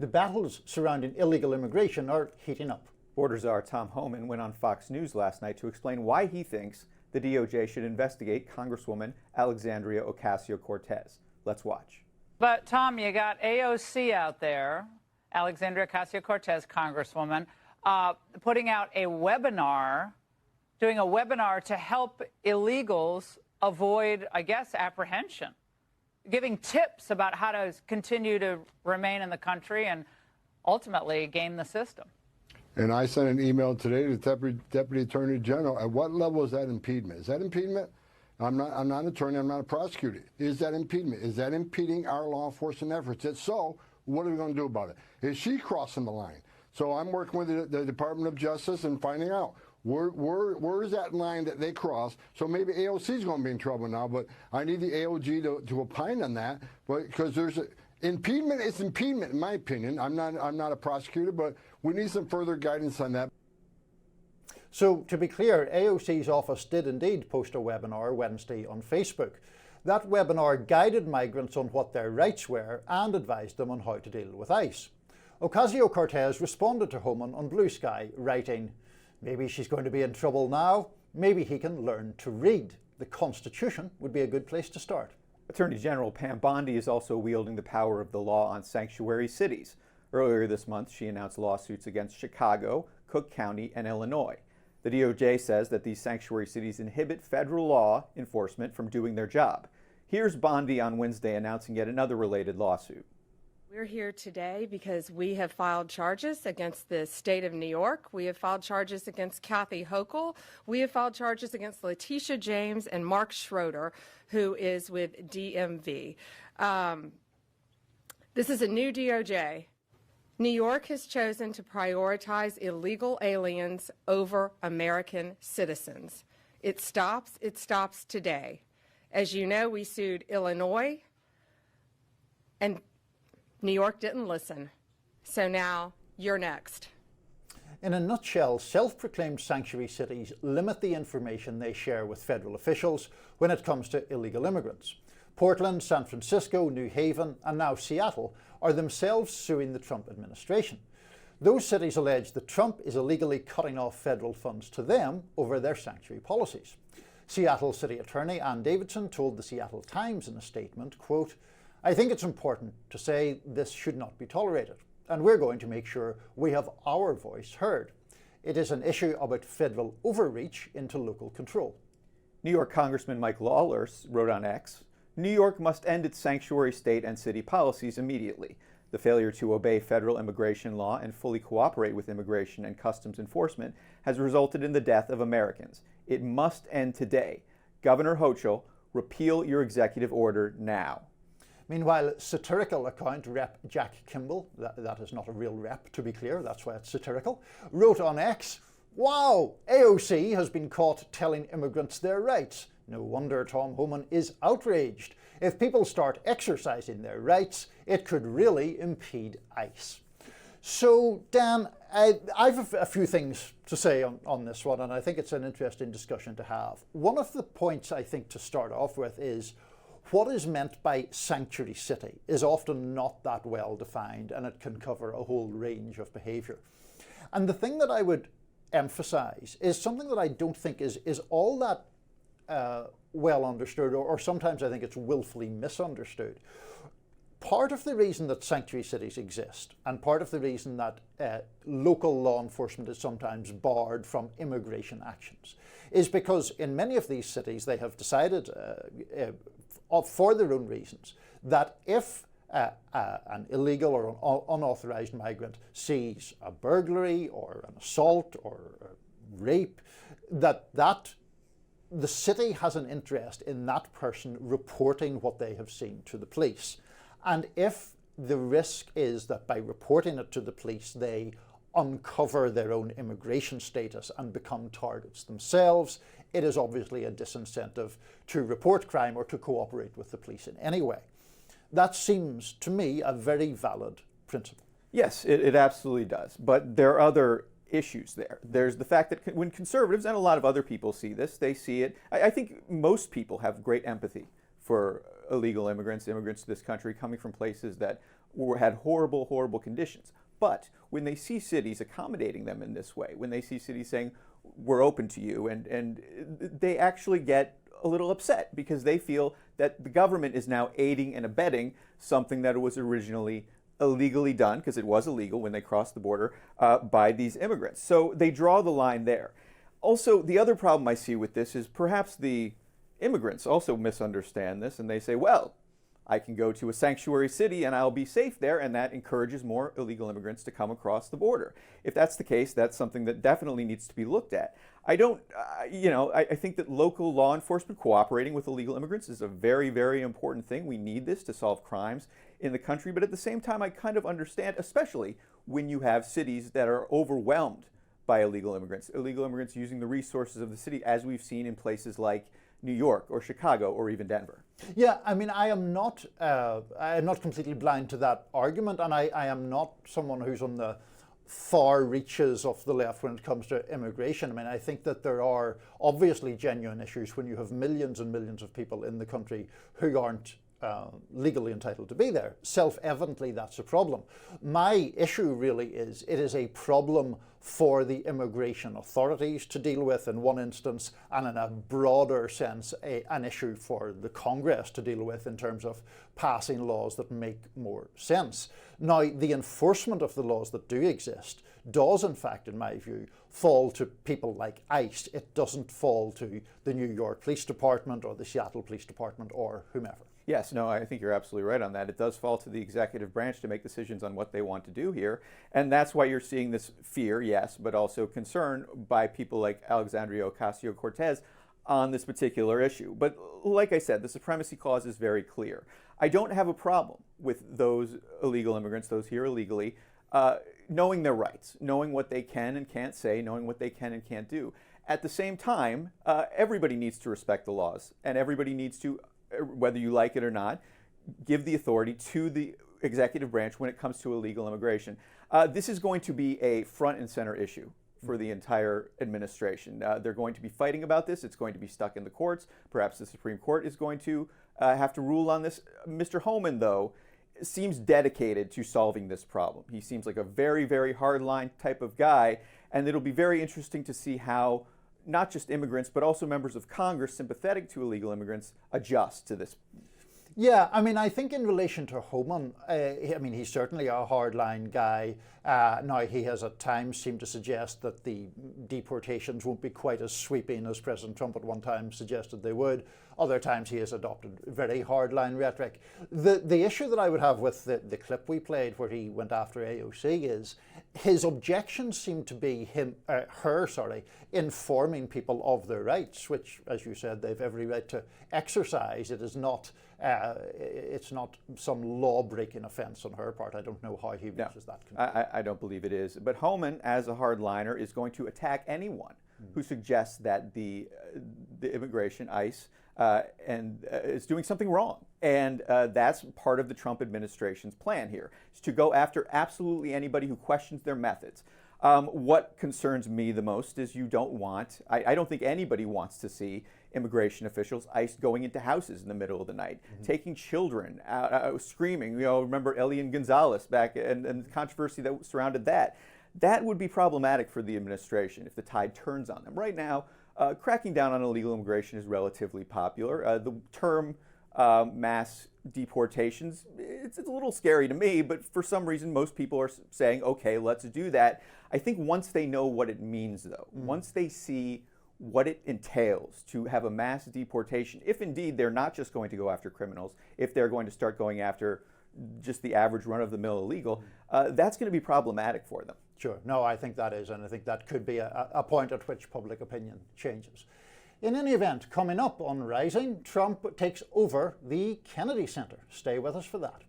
The battles surrounding illegal immigration are heating up. Border czar Tom Homan went on Fox News last night to explain why he thinks the DOJ should investigate Congresswoman Alexandria Ocasio-Cortez. Let's watch. But Tom, you got AOC out there, Alexandria Ocasio-Cortez, Congresswoman, putting out a webinar, doing a webinar to help illegals avoid, I guess, apprehension, giving tips about how to continue to remain in the country and ultimately game the system. And I sent an email today to the Deputy Attorney General. At what level is that impediment? Is that impediment? I'm not an attorney. I'm not a prosecutor. Is that impediment? Is that impeding our law enforcement efforts? If so, what are we going to do about it? Is she crossing the line? So I'm working with the Department of Justice and finding out where is that line that they cross. So maybe AOC is going to be in trouble now, but I need the AOG to opine on that. But because there's impediment is impediment, in my opinion. I'm not a prosecutor, but we need some further guidance on that. So to be clear, AOC's office did indeed post a webinar Wednesday on Facebook. That webinar guided migrants on what their rights were and advised them on how to deal with ICE. Ocasio-Cortez responded to Homan on Blue Sky, writing, "Maybe she's going to be in trouble now. Maybe he can learn to read. The Constitution would be a good place to start." Attorney General Pam Bondi is also wielding the power of the law on sanctuary cities. Earlier this month, she announced lawsuits against Chicago, Cook County, and Illinois. The DOJ says that these sanctuary cities inhibit federal law enforcement from doing their job. Here's Bondi on Wednesday announcing yet another related lawsuit. We're here today because we have filed charges against the state of New York. We have filed charges against Kathy Hochul. We have filed charges against Letitia James and Mark Schroeder, who is with DMV. This is a new DOJ. New York has chosen to prioritize illegal aliens over American citizens. It stops today. As you know, we sued Illinois, and New York didn't listen. So now you're next. In a nutshell, self-proclaimed sanctuary cities limit the information they share with federal officials when it comes to illegal immigrants. Portland, San Francisco, New Haven, and now Seattle are themselves suing the Trump administration. Those cities allege that Trump is illegally cutting off federal funds to them over their sanctuary policies. Seattle City Attorney Ann Davidson told the Seattle Times in a statement, quote, "I think it's important to say this should not be tolerated, and we're going to make sure we have our voice heard. It is an issue about federal overreach into local control." New York Congressman Mike Lawler wrote on X, "New York must end its sanctuary state and city policies immediately. The failure to obey federal immigration law and fully cooperate with immigration and customs enforcement has resulted in the death of Americans. It must end today. Governor Hochul, repeal your executive order now." Meanwhile, satirical account Rep Jack Kimball, that is not a real rep to be clear, that's why it's satirical, wrote on X, "Wow, AOC has been caught telling immigrants their rights. No wonder Tom Homan is outraged. If people start exercising their rights, it could really impede ICE." So, Dan, I've a few things to say on this one, and I think it's an interesting discussion to have. One of the points I think to start off with is what is meant by sanctuary city is often not that well defined, and it can cover a whole range of behaviour. And the thing that I would emphasise is something that I don't think is all that well understood, or sometimes I think it's willfully misunderstood. Part of the reason that sanctuary cities exist, and part of the reason that local law enforcement is sometimes barred from immigration actions, is because in many of these cities they have decided, for their own reasons, that if an illegal or an unauthorized migrant sees a burglary or an assault or a rape, that the city has an interest in that person reporting what they have seen to the police. And if the risk is that by reporting it to the police, they uncover their own immigration status and become targets themselves, it is obviously a disincentive to report crime or to cooperate with the police in any way. That seems to me a very valid principle. Yes, it absolutely does. But there are other issues there. There's the fact that when conservatives and a lot of other people see this, they see it. I think most people have great empathy for illegal immigrants to this country coming from places that had horrible, horrible conditions. But when they see cities accommodating them in this way, when they see cities saying, we're open to you, and they actually get a little upset because they feel that the government is now aiding and abetting something that was originally illegally done, because it was illegal when they crossed the border, by these immigrants. So they draw the line there. Also, the other problem I see with this is perhaps the immigrants also misunderstand this, and they say, well, I can go to a sanctuary city and I'll be safe there, and that encourages more illegal immigrants to come across the border. If that's the case, that's something that definitely needs to be looked at. I don't, I think that local law enforcement cooperating with illegal immigrants is a very, very important thing. We need this to solve crimes in the country, but at the same time, I kind of understand, especially when you have cities that are overwhelmed by illegal immigrants using the resources of the city, as we've seen in places like New York or Chicago or even Denver. Yeah, I mean, I am not completely blind to that argument, and I am not someone who's on the far reaches of the left when it comes to immigration. I mean, I think that there are obviously genuine issues when you have millions and millions of people in the country who aren't legally entitled to be there. Self-evidently, that's a problem. My issue really is, it is a problem for the immigration authorities to deal with in one instance, and in a broader sense, an issue for the Congress to deal with in terms of passing laws that make more sense. Now, the enforcement of the laws that do exist does, in fact, in my view, fall to people like ICE. It doesn't fall to the New York Police Department or the Seattle Police Department or whomever. Yes, no, I think you're absolutely right on that. It does fall to the executive branch to make decisions on what they want to do here. And that's why you're seeing this fear, yes, but also concern by people like Alexandria Ocasio-Cortez on this particular issue. But like I said, the supremacy clause is very clear. I don't have a problem with those illegal immigrants, those here illegally, knowing their rights, knowing what they can and can't say, knowing what they can and can't do. At the same time, everybody needs to respect the laws, and everybody needs to, whether you like it or not, give the authority to the executive branch when it comes to illegal immigration. This is going to be a front and center issue for the entire administration. They're going to be fighting about this. It's going to be stuck in the courts. Perhaps the Supreme Court is going to have to rule on this. Mr. Homan, though, seems dedicated to solving this problem. He seems like a very, very hardline type of guy, and it'll be very interesting to see how not just immigrants, but also members of Congress sympathetic to illegal immigrants adjust to this. Yeah, I mean, I think in relation to Homan, I mean, he's certainly a hardline guy. Now, he has at times seemed to suggest that the deportations won't be quite as sweeping as President Trump at one time suggested they would. Other times he has adopted very hardline rhetoric. The issue that I would have with the clip we played where he went after AOC is his objections seem to be her informing people of their rights, which, as you said, they've every right to exercise. It is not, it's not some law-breaking offence on her part. I don't know how he reaches that conclusion. I don't believe it is. But Homan, as a hardliner, is going to attack anyone who suggests that the immigration, ICE, is doing something wrong. And that's part of the Trump administration's plan here, is to go after absolutely anybody who questions their methods. What concerns me the most is you don't want, I don't think anybody wants to see immigration officials, ICE, going into houses in the middle of the night, taking children out, screaming. You know, remember Elian Gonzalez back and the controversy that surrounded that. That would be problematic for the administration if the tide turns on them. Right now, cracking down on illegal immigration is relatively popular. The term mass deportations, it's a little scary to me, but for some reason most people are saying, okay, let's do that. I think once they know what it means, though, once they see what it entails to have a mass deportation, if indeed they're not just going to go after criminals, if they're going to start going after just the average run-of-the-mill illegal, that's going to be problematic for them. Sure. No, I think that is, and I think that could be a point at which public opinion changes. In any event, coming up on Rising, Trump takes over the Kennedy Center. Stay with us for that.